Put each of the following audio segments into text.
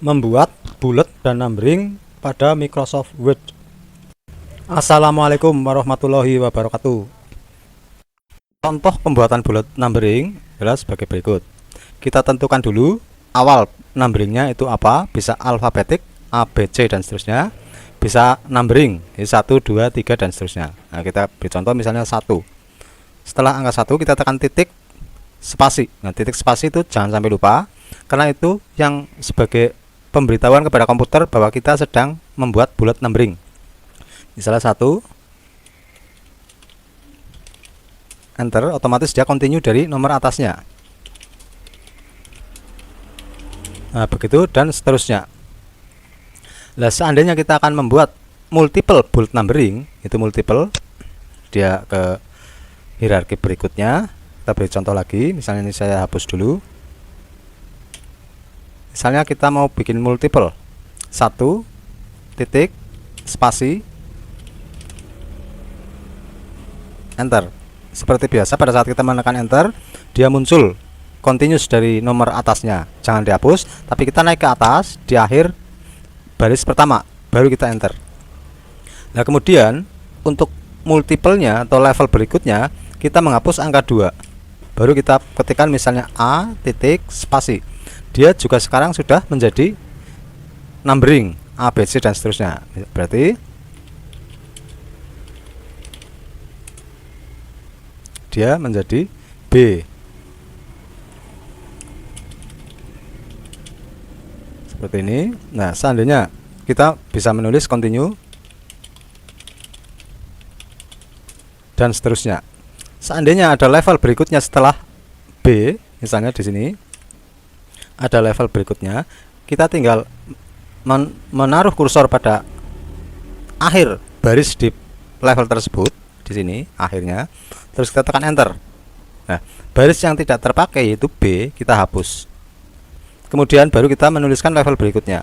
Membuat bullet dan numbering pada Microsoft Word. Assalamualaikum warahmatullahi wabarakatuh. Contoh pembuatan bullet numbering adalah sebagai berikut. Kita tentukan dulu awal numberingnya itu apa, bisa alfabetik A, B, C dan seterusnya, bisa numbering 1, 2, 3 dan seterusnya. Nah, kita beri contoh misalnya 1. Setelah angka 1 kita tekan titik spasi. Nah, titik spasi itu jangan sampai lupa, karena itu yang sebagai pemberitahuan kepada komputer bahwa kita sedang membuat bullet numbering. Misalnya 1, enter, otomatis dia continue dari nomor atasnya. Nah, begitu dan seterusnya. Nah, seandainya kita akan membuat multiple bullet numbering, itu multiple, dia ke hierarki berikutnya. Kita beri contoh lagi, misalnya ini saya hapus dulu. Misalnya kita mau bikin multiple 1 titik spasi enter. Seperti biasa pada saat kita menekan enter, dia muncul continuous dari nomor atasnya. Jangan dihapus, tapi kita naik ke atas di akhir baris pertama, baru kita enter. Nah, kemudian untuk multiple-nya atau level berikutnya kita menghapus angka 2. Baru kita ketikkan misalnya A titik spasi. Dia juga sekarang sudah menjadi numbering A, B, C dan seterusnya. Berarti dia menjadi B. Seperti ini. Nah, seandainya kita bisa menulis continue dan seterusnya. Seandainya ada level berikutnya setelah B, misalnya di sini ada level berikutnya, kita tinggal menaruh kursor pada akhir baris di level tersebut, di sini akhirnya, terus kita tekan enter. Nah, baris yang tidak terpakai yaitu B kita hapus. Kemudian baru kita menuliskan level berikutnya.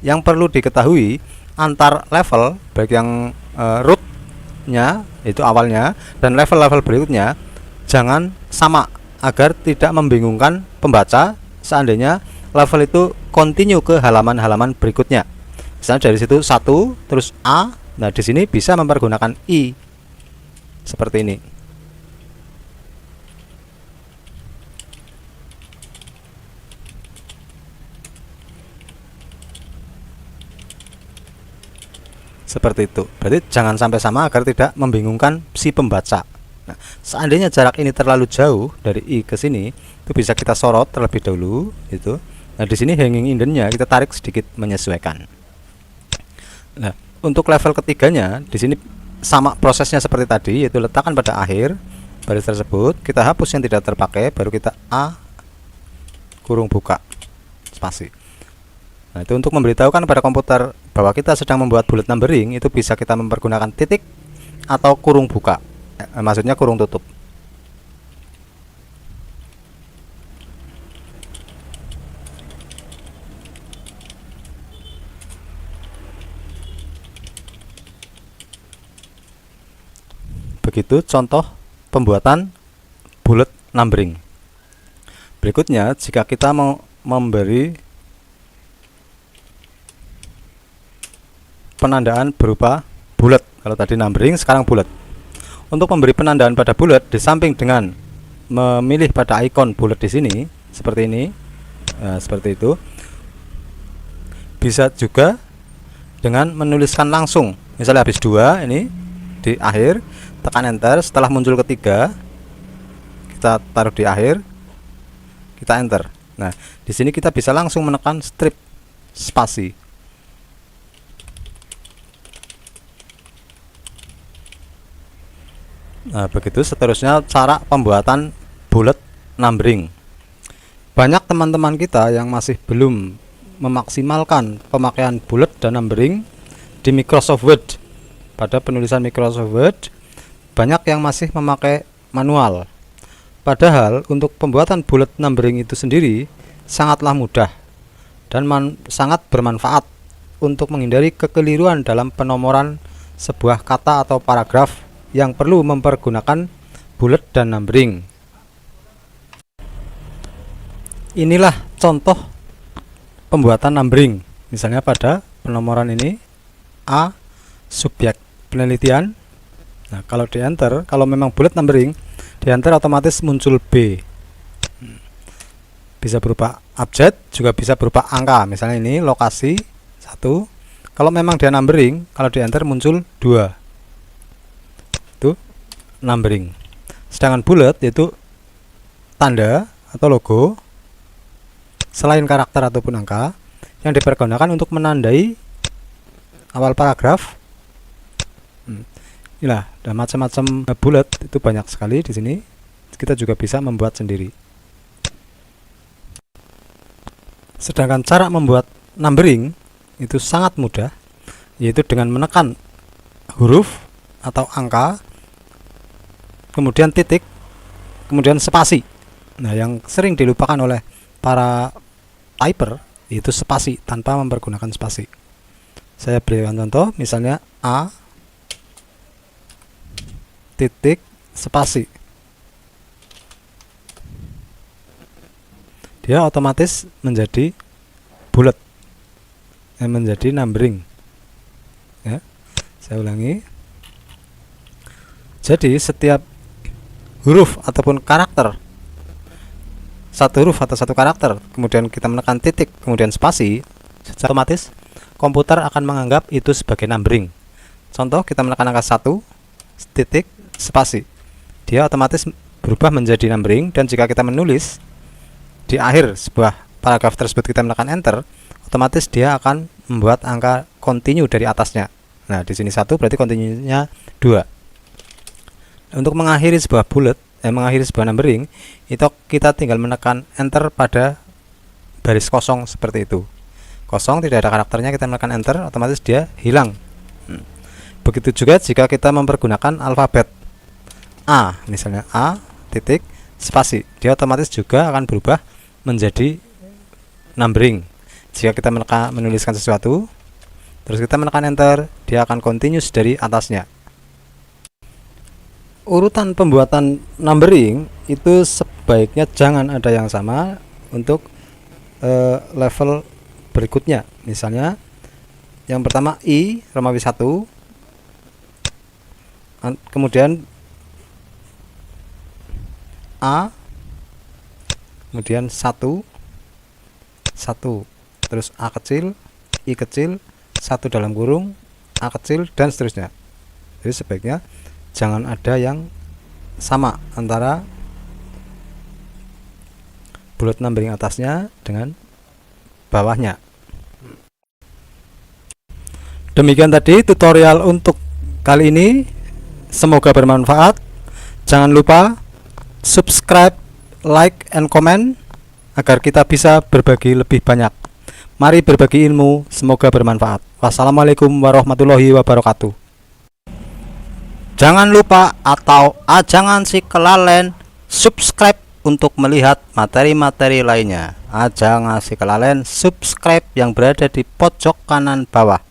Yang perlu diketahui, antar level baik yang rootnya itu awalnya dan level-level berikutnya jangan sama agar tidak membingungkan pembaca. Seandainya level itu continue ke halaman-halaman berikutnya. Misalnya dari situ 1 terus A. Nah, di sini bisa mempergunakan I. Seperti ini. Seperti itu. Berarti jangan sampai sama agar tidak membingungkan si pembaca. Nah, seandainya jarak ini terlalu jauh dari I ke sini, itu bisa kita sorot terlebih dahulu itu. Nah, di sini hanging indennya kita tarik sedikit menyesuaikan. Nah, untuk level ketiganya di sini sama prosesnya seperti tadi, yaitu letakkan pada akhir baris tersebut, kita hapus yang tidak terpakai, baru kita A kurung buka spasi. Nah, itu untuk memberitahukan pada komputer bahwa kita sedang membuat bullet numbering, itu bisa kita mempergunakan titik atau kurung buka. Maksudnya kurung tutup. Begitu contoh pembuatan bullet numbering. Berikutnya, jika kita mau memberi penandaan berupa bullet, kalau tadi numbering sekarang bullet. Untuk memberi penandaan pada bullet, di samping dengan memilih pada ikon bullet di sini seperti ini, seperti itu, bisa juga dengan menuliskan langsung. Misalnya habis 2 ini di akhir, tekan enter. Setelah muncul ketiga, kita taruh di akhir, kita enter. Nah, di sini kita bisa langsung menekan strip spasi. Nah, begitu seterusnya cara pembuatan bullet numbering. Banyak teman-teman kita yang masih belum memaksimalkan pemakaian bullet dan numbering di Microsoft Word. Pada penulisan Microsoft Word, banyak yang masih memakai manual. Padahal untuk pembuatan bullet numbering itu sendiri sangatlah mudah dan sangat bermanfaat untuk menghindari kekeliruan dalam penomoran sebuah kata atau paragraf yang perlu mempergunakan bullet dan numbering. Inilah contoh pembuatan numbering. Misalnya pada penomoran ini A subjek penelitian. Nah, kalau di enter, kalau memang bullet numbering, di enter otomatis muncul B. Bisa berupa abjad, juga bisa berupa angka. Misalnya ini lokasi 1. Kalau memang dia numbering, kalau di enter muncul 2. Itu numbering. Sedangkan bullet yaitu tanda atau logo selain karakter ataupun angka yang dipergunakan untuk menandai awal paragraf. Inilah, ada macam-macam bullet, itu banyak sekali di sini. Kita juga bisa membuat sendiri. Sedangkan cara membuat numbering itu sangat mudah, yaitu dengan menekan huruf atau angka, kemudian titik, kemudian spasi. Nah, yang sering dilupakan oleh para typer itu spasi, tanpa mempergunakan spasi. Saya berikan contoh, misalnya A titik spasi. Dia otomatis menjadi bullet, menjadi numbering. Ya, saya ulangi. Jadi setiap huruf ataupun karakter, satu huruf atau satu karakter, kemudian kita menekan titik, kemudian spasi, secara otomatis komputer akan menganggap itu sebagai numbering. Contoh, kita menekan angka 1 titik spasi, dia otomatis berubah menjadi numbering. Dan jika kita menulis di akhir sebuah paragraf tersebut, kita menekan enter, otomatis dia akan membuat angka continue dari atasnya. Nah, di sini 1 berarti continue-nya 2. Untuk mengakhiri sebuah bullet, mengakhiri sebuah numbering, itu kita tinggal menekan enter pada baris kosong seperti itu. Kosong, tidak ada karakternya, kita menekan enter, otomatis dia hilang. Begitu juga jika kita mempergunakan alfabet A, misalnya A titik spasi, dia otomatis juga akan berubah menjadi numbering. Jika kita menuliskan sesuatu, terus kita menekan enter, dia akan continuous dari atasnya. Urutan pembuatan numbering itu sebaiknya jangan ada yang sama untuk level berikutnya. Misalnya yang pertama I Romawi 1, kemudian A, kemudian 1 terus A kecil, I kecil, 1 dalam kurung, A kecil, dan seterusnya. Jadi sebaiknya jangan ada yang sama antara bullet numbering atasnya dengan bawahnya. Demikian tadi tutorial untuk kali ini, semoga bermanfaat. Jangan lupa subscribe, like, and comment agar kita bisa berbagi lebih banyak. Mari berbagi ilmu, semoga bermanfaat. Wassalamualaikum warahmatullahi wabarakatuh. Jangan lupa atau jangan si kelalen subscribe untuk melihat materi-materi lainnya. Jangan si kelalen subscribe yang berada di pojok kanan bawah.